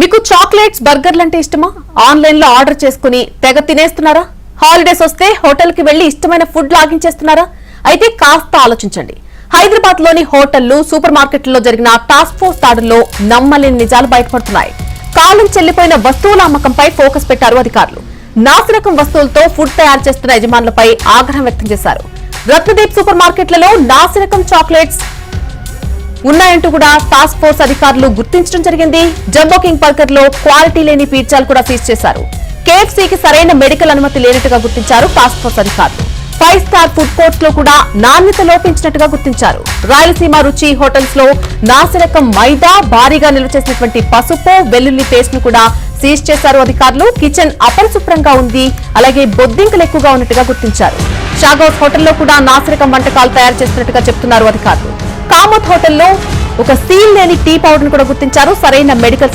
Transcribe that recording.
మీకు చాక్లెట్స్ బర్గర్లు అంటే ఇష్టమా? ఆన్లైన్ లో ఆర్డర్ చేసుకుని తెగ తినేస్తున్నారా? హాలిడేస్ వస్తే హోటల్ కి వెళ్లి ఇష్టమైన ఫుడ్ లాగించేస్తున్నారా? అయితే కాస్త ఆలోచించండి. హైదరాబాద్ లోని హోటళ్లు, సూపర్ మార్కెట్లలో జరిగిన టాస్క్ ఫోర్స్ దాడుల్లో నమ్మలేని నిజాలు బయటపడుతున్నాయి. కాలం చెల్లిపోయిన వస్తువుల అమ్మకంపై ఫోకస్ పెట్టారు అధికారులు. నాసిరకం వస్తువులతో ఫుడ్ తయారు చేస్తున్న యజమానులపై ఆగ్రహం వ్యక్తం చేశారు. రత్నదీప్ సూపర్ మార్కెట్లలో నాసిరకం చాక్లెట్స్ ఉన్నాయంటూ కూడా టాస్క్ ఫోర్స్ అధికారులు గుర్తించడం జరిగింది. జంబో కింగ్ బర్గర్ లో క్వాలిటీ లేని పిజ్జాలు కూడా సీజ్ చేశారు. కేఎఫ్సీకి సరైన మెడికల్ అనుమతి లేనట్టుగా గుర్తించారు టాస్క్ ఫోర్స్ అధికారులు. 5 స్టార్ ఫుడ్ కోర్ట్స్ లో కూడా నాణ్యత లోపించినట్టుగా గుర్తించారు. రాయలసీమ రుచి హోటల్స్ లో నాసిరకం మైదా, భారీగా నిల్వ చేసినటువంటి పసుపు, వెల్లుల్లి పేస్ట్ ను కూడా సీజ్ చేశారు అధికారులు. కిచెన్ అపరిశుభ్రంగా ఉంది, అలాగే బొద్దింకలు ఎక్కువగా ఉన్నట్టుగా గుర్తించారు. షాగౌస్ హోటల్లో కూడా నాసిరకం వంటకాలు తయారు చేస్తున్నట్టుగా చెప్తున్నారు అధికారులు. కామత్ హోటల్లో ఒక సీల్ లేని టీ పౌడర్ ను కూడా గుర్తించారు. సరైన మెడికల్